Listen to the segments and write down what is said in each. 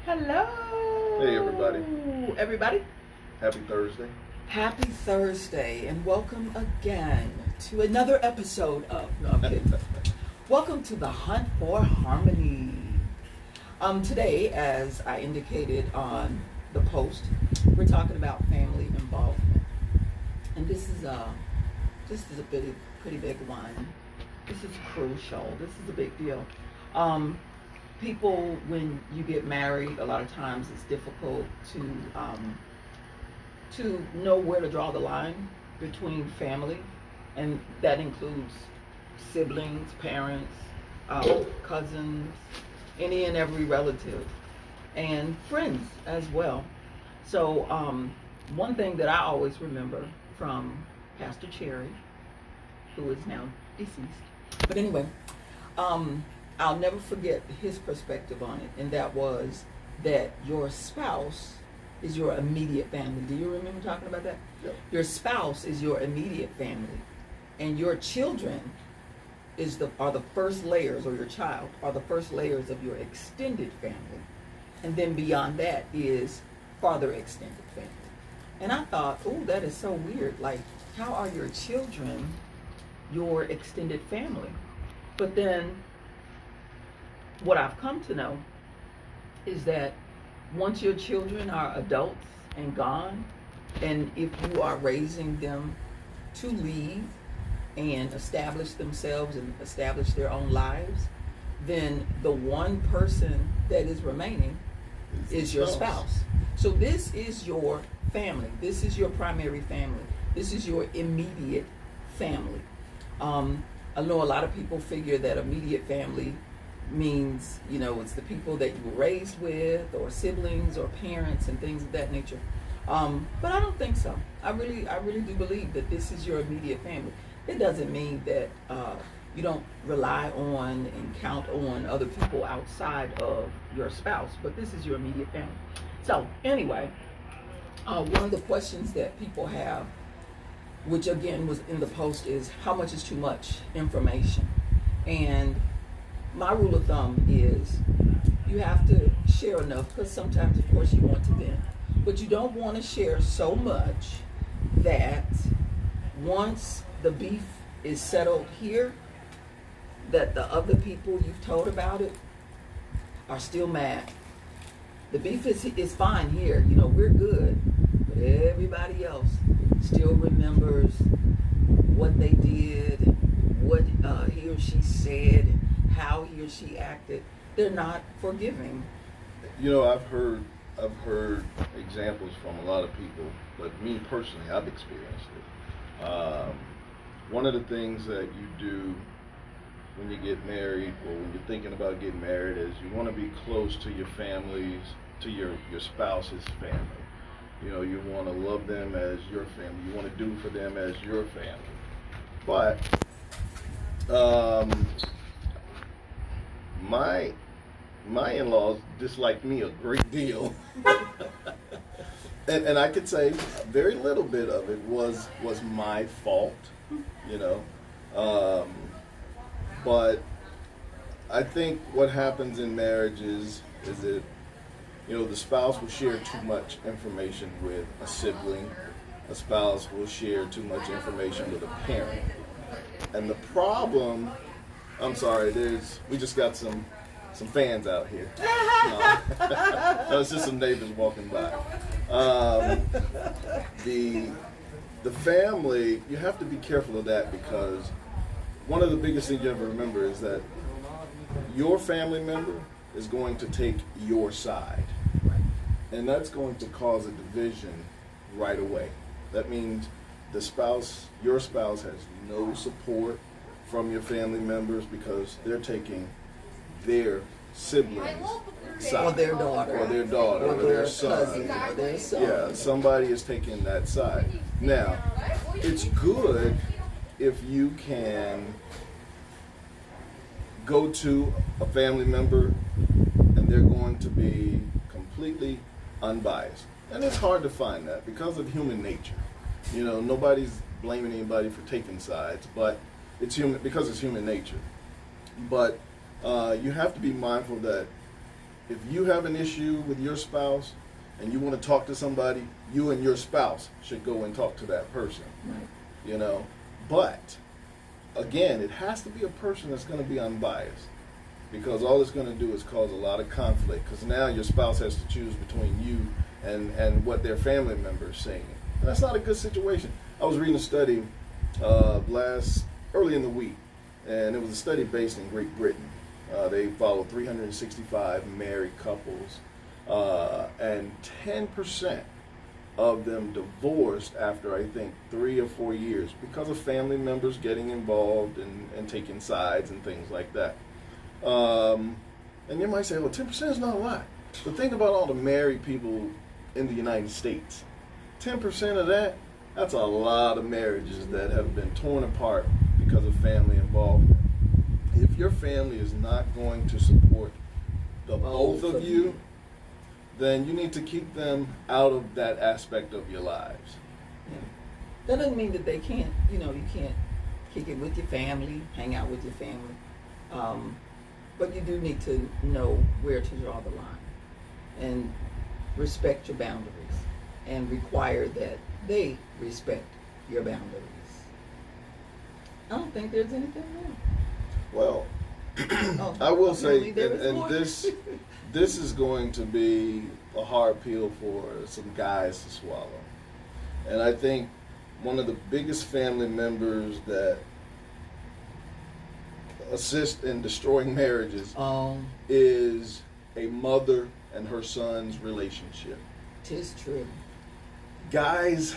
Hello. Hey, everybody. Everybody. Happy Thursday. Happy Thursday and welcome again to another episode of No, I'm kidding. Welcome to the Hunt for Harmony. Today, as I indicated on the post, we're talking about family involvement. And this is a pretty big one. This is crucial. This is a big deal. People, when you get married, a lot of times it's difficult to know where to draw the line between family, and that includes siblings, parents, cousins, any and every relative, and friends as well. So, one thing that I always remember from Pastor Cherry, who is now deceased, but anyway, I'll never forget his perspective on it, and that was that your spouse is your immediate family. Do you remember talking about that? Yep. Your spouse is your immediate family, and your children are the first layers, or your child are the first layers of your extended family, and then beyond that is farther extended family. And I thought, oh, that is so weird. Like, how are your children your extended family? But then what I've come to know is that once your children are adults and gone, and if you are raising them to leave and establish themselves and establish their own lives, then the one person that is remaining is your spouse. So this is your family. This is your primary family. This is your immediate family. I know a lot of people figure that immediate family means, it's the people that you were raised with, or siblings, or parents, and things of that nature. But I don't think so. I really do believe that this is your immediate family. It doesn't mean that you don't rely on and count on other people outside of your spouse, but this is your immediate family. So anyway, one of the questions that people have, which again was in the post, is how much is too much information? And my rule of thumb is you have to share enough, because sometimes, of course, you want to vent, but you don't want to share so much that once the beef is settled here, that the other people you've told about it are still mad. The beef is fine here, we're good, but everybody else still remembers what they did, what he or she said, and how he or she acted. They're not forgiving. I've heard examples from a lot of people, but me personally, I've experienced it. One of the things that you do when you get married, or when you're thinking about getting married, is you want to be close to your families, to your spouse's family. You want to love them as your family. You want to do for them as your family. But my in-laws disliked me a great deal. and I could say very little bit of it was my fault, but I think what happens in marriages is that the spouse will share too much information with a sibling. A spouse will share too much information with a parent. And the problem, I'm sorry, we just got some fans out here. No, it's just some neighbors walking by. The family, you have to be careful of that, because one of the biggest things you have to remember is that your family member is going to take your side. And that's going to cause a division right away. That means your spouse has no support from your family members, because they're taking their siblings' side. Or their daughter. Or their daughter. Or their son. cousin. Or their son. Yeah, somebody is taking that side. Now, it's good if you can go to a family member and they're going to be completely unbiased. And it's hard to find that because of human nature. Nobody's blaming anybody for taking sides, but it's human, because it's human nature. But you have to be mindful that if you have an issue with your spouse and you want to talk to somebody, you and your spouse should go and talk to that person. Right. You know, but again, it has to be a person that's going to be unbiased, because all it's going to do is cause a lot of conflict, because now your spouse has to choose between you and what their family member is saying. And that's not a good situation. I was reading a study early in the week, and it was a study based in Great Britain. They followed 365 married couples, and 10% of them divorced after, I think, 3 or 4 years because of family members getting involved and taking sides and things like that. And you might say, well, 10% is not a lot. But think about all the married people in the United States. 10% of that, that's a lot of marriages that have been torn apart because of family involvement. If your family is not going to support the both of you, then you need to keep them out of that aspect of your lives. Yeah. That doesn't mean that they can't, you can't kick it with your family, hang out with your family. But you do need to know where to draw the line and respect your boundaries and require that they respect your boundaries. I don't think there's anything wrong. Well, I will say, and this is going to be a hard pill for some guys to swallow. And I think one of the biggest family members that assist in destroying marriages is a mother and her son's relationship. 'Tis true. Guys,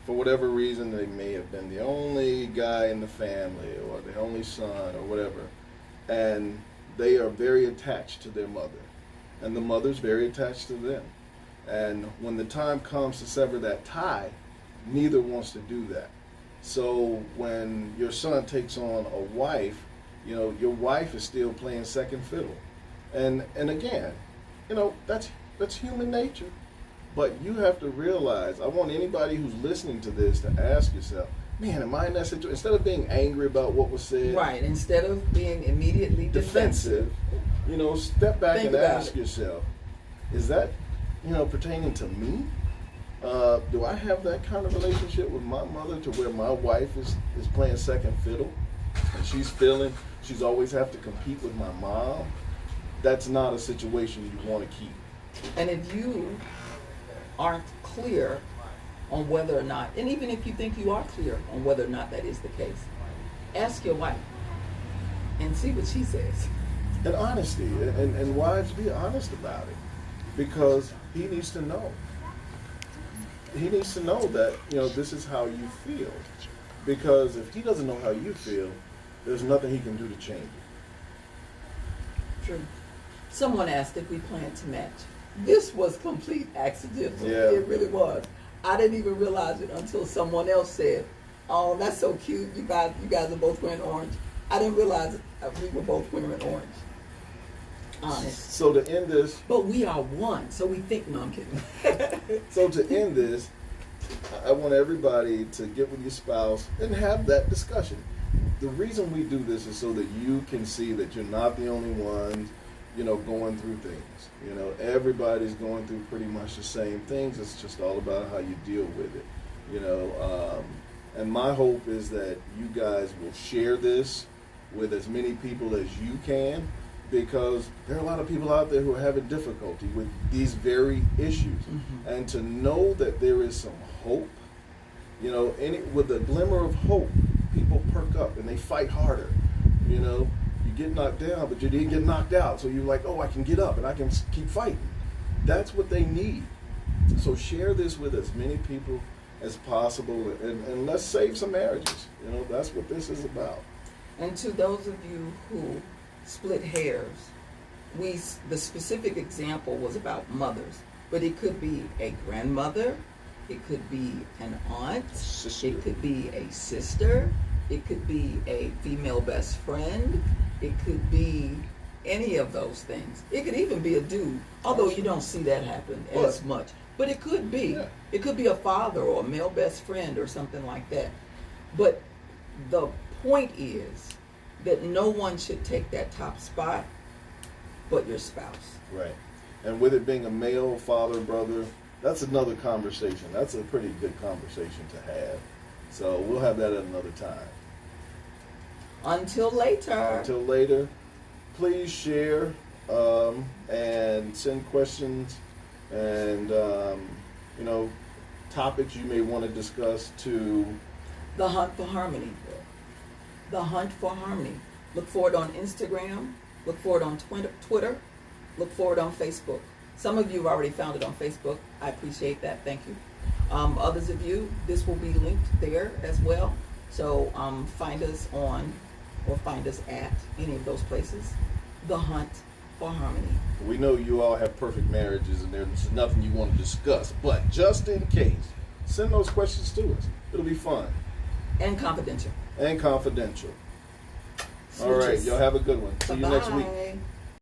for whatever reason, they may have been the only guy in the family or the only son or whatever, and they are very attached to their mother, and the mother's very attached to them. And when the time comes to sever that tie, neither wants to do that. So when your son takes on a wife, your wife is still playing second fiddle. And again, that's human nature. But you have to realize, I want anybody who's listening to this to ask yourself, man, am I in that situation? Instead of being angry about what was said. Right, instead of being immediately defensive. Step back and ask it. yourself, is that, pertaining to me? Do I have that kind of relationship with my mother to where my wife is playing second fiddle and she's always have to compete with my mom? That's not a situation you want to keep. And if you aren't clear on whether or not, and even if you think you are clear on whether or not that is the case, ask your wife and see what she says. And honesty, and wives, be honest about it, because he needs to know. He needs to know that, this is how you feel. Because if he doesn't know how you feel, there's nothing he can do to change it. True. Someone asked if we planned to match. This was complete accidental. Yeah. It really was. I didn't even realize it until someone else said, "Oh, that's so cute. You guys are both wearing orange." I didn't realize we were both wearing orange. Honest. So to end this, But we are one, so we think. No, I'm kidding. so to end this, I want everybody to get with your spouse and have that discussion. The reason we do this is so that you can see that you're not the only ones, going through things. Everybody's going through pretty much the same things. It's just all about how you deal with it. And my hope is that you guys will share this with as many people as you can, because there are a lot of people out there who are having difficulty with these very issues. Mm-hmm. And to know that there is some hope, with a glimmer of hope, people perk up and they fight harder. You get knocked down, but you didn't get knocked out. So you're like, oh, I can get up and I can keep fighting. That's what they need. So share this with as many people as possible, and let's save some marriages. That's what this is about. And to those of you who split hairs, the specific example was about mothers, but it could be a grandmother, it could be an aunt, Sister. It could be a sister, it could be a female best friend, it could be any of those things. It could even be a dude, although you don't see that happen as much. But it could be. Yeah. It could be a father or a male best friend or something like that. But the point is that no one should take that top spot but your spouse. Right. And with it being a male father, brother, that's another conversation. That's a pretty good conversation to have. So we'll have that at another time. Until later. Until later, please share and send questions and, topics you may want to discuss to The Hunt for Harmony. The Hunt for Harmony. Look for it on Instagram. Look for it on Twitter. Look for it on Facebook. Some of you have already found it on Facebook. I appreciate that. Thank you. Others of you, this will be linked there as well. So find us on or find us at any of those places. The Hunt for Harmony. We know you all have perfect marriages and there's nothing you want to discuss, but just in case, send those questions to us. It'll be fun. And confidential. And confidential. All right, y'all have a good one. See you next week. Bye-bye.